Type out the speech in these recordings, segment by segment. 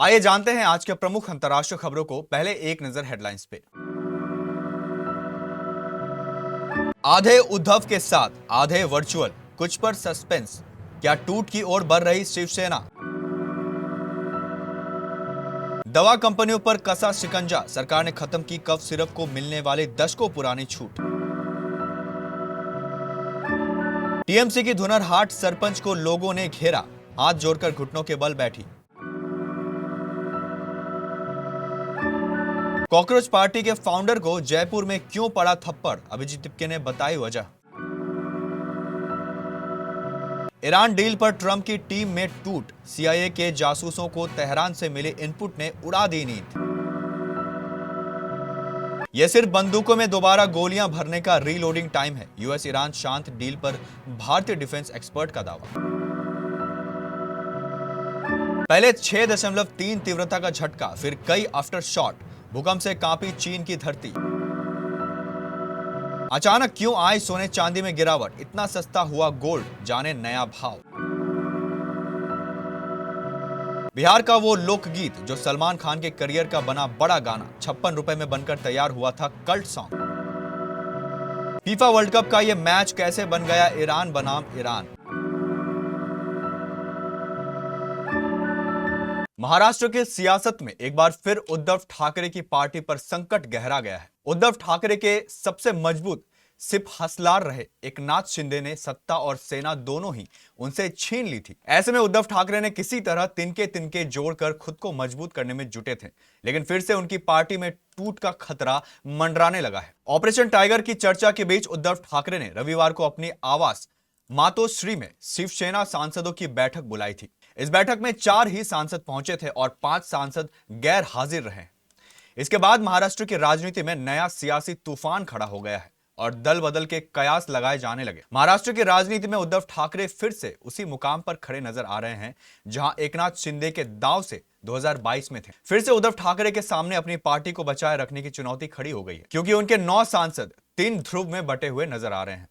आइए जानते हैं आज के प्रमुख अंतर्राष्ट्रीय खबरों को। पहले एक नजर हेडलाइंस पे। आधे उद्धव के साथ आधे वर्चुअल, कुछ पर सस्पेंस। क्या टूट की ओर बढ़ रही शिवसेना? दवा कंपनियों पर कसा शिकंजा, सरकार ने खत्म की कफ सिरप को मिलने वाली दशकों पुरानी छूट। टीएमसी की धुनर हाट सरपंच को लोगों ने घेरा, हाथ जोड़कर घुटनों के बल बैठी। कॉकरोच पार्टी के फाउंडर को जयपुर में क्यों पड़ा थप्पड़, अभिजीत तिपके ने बताई वजह। ईरान डील पर ट्रंप की टीम में टूट, सीआईए के जासूसों को तेहरान से मिले इनपुट ने उड़ा दी नींद। यह सिर्फ बंदूकों में दोबारा गोलियां भरने का रीलोडिंग टाइम है, यूएस ईरान शांत डील पर भारतीय डिफेंस एक्सपर्ट का दावा। पहले 6.3 तीव्रता का झटका, फिर कई आफ्टर शॉट, भूकंप से कांपी चीन की धरती। अचानक क्यों आई सोने चांदी में गिरावट, इतना सस्ता हुआ गोल्ड, जाने नया भाव। बिहार का वो लोकगीत जो सलमान खान के करियर का बना बड़ा गाना, 56 रुपए में बनकर तैयार हुआ था cult song. FIFA world cup का ये मैच कैसे बन गया ईरान बनाम ईरान। महाराष्ट्र की सियासत में एक बार फिर उद्धव ठाकरे की पार्टी पर संकट गहरा गया है। उद्धव ठाकरे के सबसे मजबूत सिप हसलार रहे एकनाथ शिंदे ने सत्ता और सेना दोनों ही उनसे छीन ली थी। ऐसे में उद्धव ठाकरे ने किसी तरह तिनके तिनके जोड़कर खुद को मजबूत करने में जुटे थे, लेकिन फिर से उनकी पार्टी में टूट का खतरा मंडराने लगा है। ऑपरेशन टाइगर की चर्चा के बीच उद्धव ठाकरे ने रविवार को अपनी आवास मातोश्री में शिवसेना सांसदों की बैठक बुलाई थी। इस बैठक में 4 ही सांसद पहुंचे थे और 5 सांसद गैर हाजिर रहे। इसके बाद महाराष्ट्र की राजनीति में नया सियासी तूफान खड़ा हो गया है और दल बदल के कयास लगाए जाने लगे। महाराष्ट्र की राजनीति में उद्धव ठाकरे फिर से उसी मुकाम पर खड़े नजर आ रहे हैं जहां एकनाथ शिंदे के दांव से 2022 में थे। फिर से उद्धव ठाकरे के सामने अपनी पार्टी को बचाए रखने की चुनौती खड़ी हो गई है, क्योंकि उनके 9 सांसद 3 ध्रुव में बटे हुए नजर आ रहे हैं।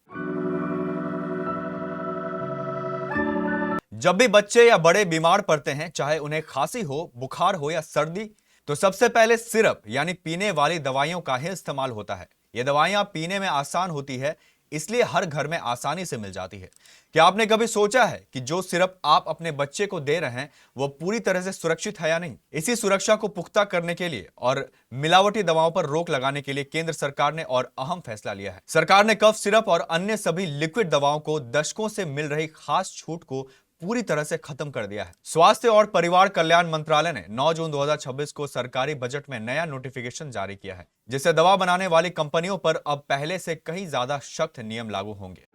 जब भी बच्चे या बड़े बीमार पड़ते हैं, चाहे उन्हें खांसी हो, बुखार हो या सर्दी, तो सबसे पहले सिरप यानी पीने वाली दवाइयों का ही इस्तेमाल होता है। ये दवाइयां पीने में आसान होती है, इसलिए हर घर में आसानी से मिल जाती है। क्या आपने कभी सोचा है कि जो सिरप आप अपने बच्चे को दे रहे हैं वो पूरी तरह से सुरक्षित है या नहीं? इसी सुरक्षा को पुख्ता करने के लिए और मिलावटी दवाओं पर रोक लगाने के लिए केंद्र सरकार ने और अहम फैसला लिया है। सरकार ने कफ सिरप और अन्य सभी लिक्विड दवाओं को दशकों से मिल रही खास छूट को पूरी तरह से खत्म कर दिया है। स्वास्थ्य और परिवार कल्याण मंत्रालय ने 9 जून 2026 को सरकारी बजट में नया नोटिफिकेशन जारी किया है, जिससे दवा बनाने वाली कंपनियों पर अब पहले से कहीं ज्यादा सख्त नियम लागू होंगे।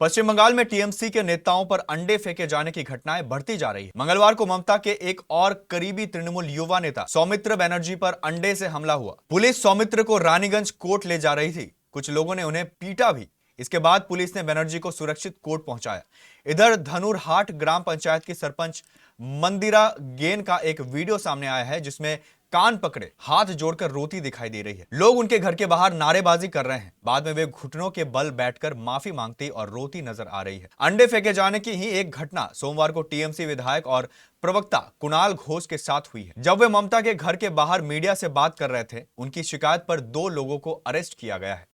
पश्चिम बंगाल में टीएमसी के नेताओं पर अंडे फेंके जाने की घटनाएं बढ़ती जा रही है। मंगलवार को ममता के एक और करीबी तृणमूल युवा नेता सौमित्र बनर्जी पर अंडे से हमला हुआ। पुलिस सौमित्र को रानीगंज कोर्ट ले जा रही थी, कुछ लोगों ने उन्हें पीटा भी। इसके बाद पुलिस ने बनर्जी को सुरक्षित कोर्ट पहुंचाया। इधर धनुरहाट ग्राम पंचायत की सरपंच मंदिरा गेन का एक वीडियो सामने आया है, जिसमें कान पकड़े हाथ जोड़कर रोती दिखाई दे रही है। लोग उनके घर के बाहर नारेबाजी कर रहे हैं। बाद में वे घुटनों के बल बैठकर माफी मांगती और रोती नजर आ रही है। अंडे फेंके जाने की ही एक घटना सोमवार को टीएमसी विधायक और प्रवक्ता कुणाल घोष के साथ हुई है। जब वे ममता के घर के बाहर मीडिया से बात कर रहे थे, उनकी शिकायत पर 2 लोगों को अरेस्ट किया गया है।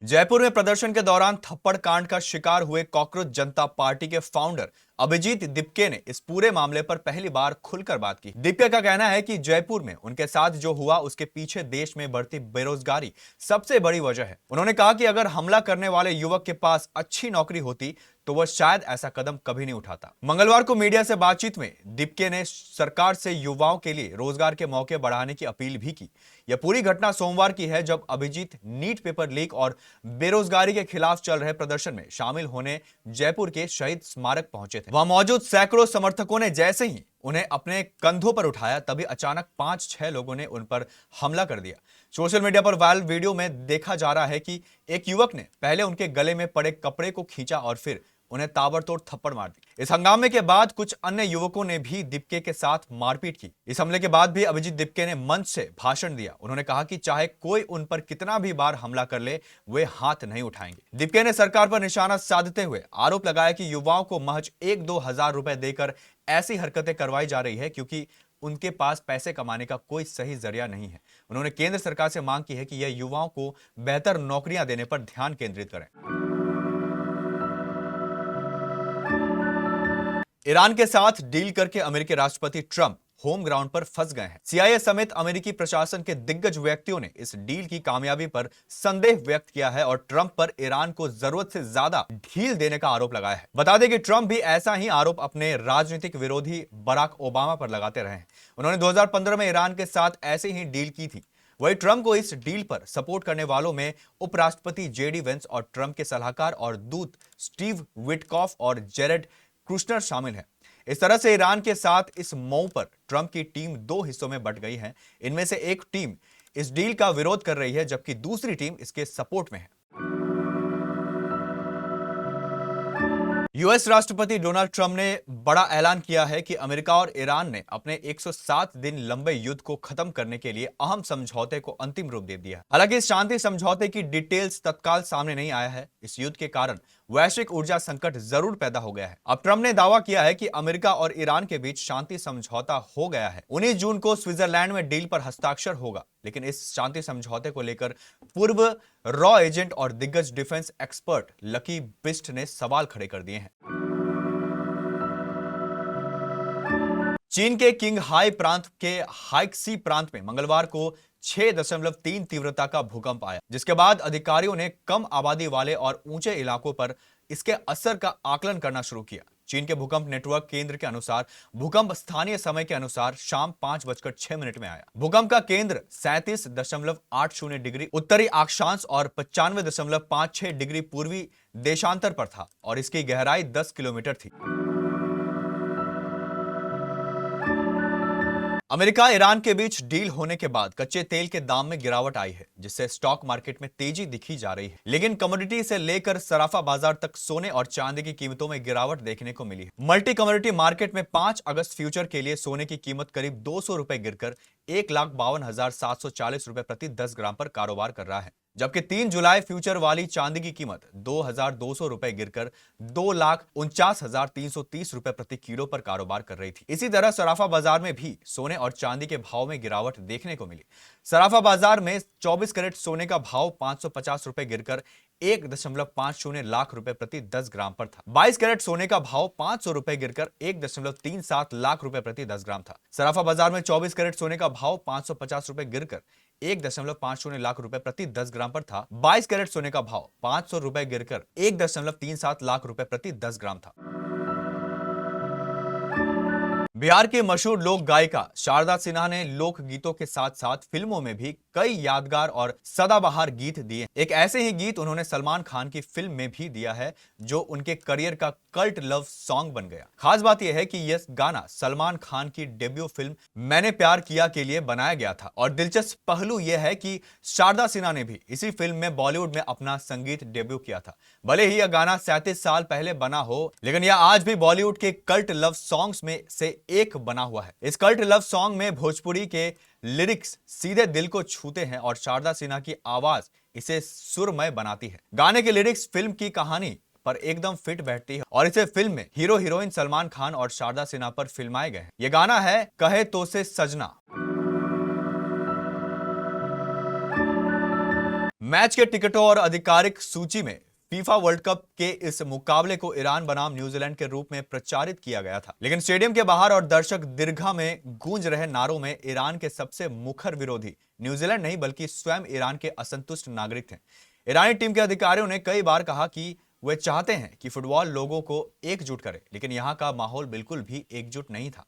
जयपुर में प्रदर्शन के दौरान थप्पड़ कांड का शिकार हुए कॉकरोच जनता पार्टी के फाउंडर अभिजीत दिपके ने इस पूरे मामले पर पहली बार खुलकर बात की। दिपके का कहना है कि जयपुर में उनके साथ जो हुआ उसके पीछे देश में बढ़ती बेरोजगारी सबसे बड़ी वजह है। उन्होंने कहा कि अगर हमला करने वाले युवक के पास अच्छी नौकरी होती तो वह शायद ऐसा कदम कभी नहीं उठाता। मंगलवार को मीडिया से बातचीत में दिपके ने सरकार से युवाओं के लिए रोजगार के मौके बढ़ाने की अपील भी की। यह पूरी घटना सोमवार की है, जब अभिजीत नीट पेपर लीक और बेरोजगारी के खिलाफ चल रहे प्रदर्शन में शामिल होने जयपुर के शहीद स्मारक पहुंचे थे। वहां मौजूद सैकड़ों समर्थकों ने जैसे ही उन्हें अपने कंधों पर उठाया, तभी अचानक 5-6 लोगों ने उन पर हमला कर दिया। सोशल मीडिया पर वायरल वीडियो में देखा जा रहा है कि एक युवक ने पहले उनके गले में पड़े कपड़े को खींचा और फिर उन्हें ताबड़तोड़ थप्पड़ मार दी। इस हंगामे के बाद कुछ अन्य युवकों ने भी दीप्के के साथ मारपीट की। इस हमले के बाद भी अभिजीत दीप्के ने मंच से भाषण दिया। उन्होंने कहा कि चाहे कोई उन पर कितना भी बार हमला कर ले, वे हाथ नहीं उठाएंगे। दीप्के ने सरकार पर निशाना साधते हुए आरोप लगाया कि युवाओं को महज 1-2 हजार रुपए देकर ऐसी हरकतें करवाई जा रही है क्योंकि उनके पास पैसे कमाने का कोई सही जरिया नहीं है। उन्होंने केंद्र सरकार से मांग की है कि यह युवाओं को बेहतर नौकरियां देने पर ध्यान केंद्रित करें। ईरान के साथ डील करके अमेरिकी राष्ट्रपति ट्रंप होम ग्राउंड पर फंस गए हैं। सीआईए समेत अमेरिकी प्रशासन के दिग्गज व्यक्तियों ने इस डील की कामयाबी पर संदेह व्यक्त किया है और ट्रंप पर ईरान को जरूरत से ज्यादा ढील देने का आरोप लगाया है। बता दें कि ट्रंप भी ऐसा ही आरोप अपने राजनीतिक विरोधी बराक ओबामा पर लगाते रहे हैं। उन्होंने 2015 में ईरान के साथ ऐसे ही डील की थी। वही ट्रंप को इस डील पर सपोर्ट करने वालों में उपराष्ट्रपति जेडी वेंस और ट्रंप के सलाहकार और दूत स्टीव विटकॉफ और जेरेड कुशनर शामिल हैं। इस तरह से ईरान के साथ इस मऊ पर ट्रंप की टीम 2 हिस्सों में बंट गई है। इनमें से एक टीम इस डील का विरोध कर रही है जबकि दूसरी टीम इसके सपोर्ट में है। यूएस राष्ट्रपति डोनाल्ड ट्रंप ने बड़ा ऐलान किया है कि अमेरिका और ईरान ने अपने 107 दिन लंबे युद्ध को खत्म करने के लिए अहम समझौते को अंतिम रूप दे दिया है। हालांकि इस शांति समझौते की डिटेल्स तत्काल सामने नहीं आया है। इस युद्ध के कारण वैश्विक ऊर्जा संकट जरूर पैदा हो गया है। अब ट्रंप ने दावा किया है कि अमेरिका और ईरान के बीच शांति समझौता हो गया है। 19 जून को स्विट्जरलैंड में डील पर हस्ताक्षर होगा, लेकिन इस शांति समझौते को लेकर पूर्व रॉ एजेंट और दिग्गज डिफेंस एक्सपर्ट लकी बिस्ट ने सवाल खड़े कर दिए हैं। चीन के किंगहाई प्रांत के हाइक्सी प्रांत में मंगलवार को 6.3 तीव्रता का भूकंप आया, जिसके बाद अधिकारियों ने कम आबादी वाले और ऊंचे इलाकों पर इसके असर का आकलन करना शुरू किया। चीन के भूकंप नेटवर्क केंद्र के अनुसार भूकंप स्थानीय समय के अनुसार शाम 5:06 में आया। भूकंप का केंद्र 37.80 डिग्री उत्तरी अक्षांश और 95.56 डिग्री पूर्वी देशांतर पर था और इसकी गहराई 10 किलोमीटर थी। अमेरिका ईरान के बीच डील होने के बाद कच्चे तेल के दाम में गिरावट आई है, जिससे स्टॉक मार्केट में तेजी दिखी जा रही है। लेकिन कमोडिटी से लेकर सराफा बाजार तक सोने और चांदी की कीमतों में गिरावट देखने को मिली है। मल्टी कमोडिटी मार्केट में 5 अगस्त फ्यूचर के लिए सोने की कीमत करीब 200 रुपए गिरकर 1,52,740 रुपए प्रति 10 ग्राम पर कारोबार कर रहा है, जबकि 3 जुलाई फ्यूचर वाली चांदी की कीमत 2,200 रुपए गिरकर 2,49,330 रुपए प्रति किलो पर कारोबार कर रही थी। इसी तरह सराफा बाजार में भी सोने और चांदी के भाव में गिरावट देखने को मिली। सराफा बाजार में 24 कैरेट सोने का भाव 550 रुपए गिरकर 1.50 लाख रुपए प्रति 10 ग्राम पर था। 22 कैरेट सोने का भाव 500 रुपए गिरकर 1.37 लाख रुपए प्रति 10 ग्राम था। सराफा बाजार में 24 कैरेट सोने का भाव 550 रुपए गिरकर 1.50 लाख रुपए प्रति 10 ग्राम पर था। 22 कैरेट सोने का भाव 500 रुपए गिरकर 1.37 लाख रुपए प्रति 10 ग्राम था। बिहार की मशहूर लोक गायिका शारदा सिन्हा ने लोक गीतों के साथ साथ फिल्मों में भी कई यादगार और सदाबहार गीत दिए। एक ऐसे ही गीत उन्होंने सलमान खान की फिल्म में भी दिया है, जो उनके करियर का कल्ट लव सॉन्ग बन गया। खास बात यह है कि यह गाना सलमान खान की डेब्यू फिल्म मैंने प्यार किया के लिए बनाया गया था और दिलचस्प पहलू यह है कि शारदा सिन्हा ने भी इसी फिल्म में बॉलीवुड में अपना संगीत डेब्यू किया था। भले ही यह गाना 37 साल पहले बना हो, लेकिन यह आज भी बॉलीवुड के कल्ट लव सॉन्ग्स में से एक बना हुआ है। इस कल्ट लव सॉन्ग में भोजपुरी के लिरिक्स सीधे दिल को छूते हैं और शारदा सिन्हा की आवाज इसे सुरमय बनाती है। गाने के लिरिक्स फिल्म की कहानी पर एकदम फिट बैठती है और इसे फिल्म में हीरो हीरोइन सलमान खान और शारदा सिन्हा पर फिल्माए गए हैं। यह गाना है कहे तो से सजना। मैच के टिकटों और आधिकारिक सूची में फीफा वर्ल्ड कप के इस मुकाबले को ईरान बनाम न्यूजीलैंड के रूप में प्रचारित किया गया था, लेकिन स्टेडियम के बाहर और दर्शक दीर्घा में गूंज रहे नारों में ईरान के सबसे मुखर विरोधी न्यूजीलैंड नहीं बल्कि स्वयं ईरान के असंतुष्ट नागरिक थे। ईरानी टीम के अधिकारियों ने कई बार कहा कि वे चाहते हैं कि फुटबॉल लोगों को एकजुट करे, लेकिन यहां का माहौल बिल्कुल भी एकजुट नहीं था।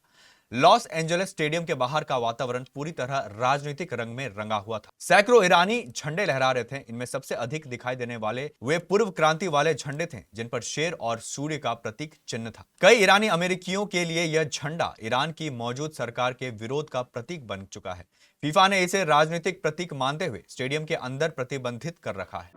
लॉस एंजलिस स्टेडियम के बाहर का वातावरण पूरी तरह राजनीतिक रंग में रंगा हुआ था। सैकड़ों ईरानी झंडे लहरा रहे थे। इनमें सबसे अधिक दिखाई देने वाले वे पूर्व क्रांति वाले झंडे थे, जिन पर शेर और सूर्य का प्रतीक चिन्ह था। कई ईरानी अमेरिकियों के लिए यह झंडा ईरान की मौजूद सरकार के विरोध का प्रतीक बन चुका है। फीफा ने इसे राजनीतिक प्रतीक मानते हुए स्टेडियम के अंदर प्रतिबंधित कर रखा है।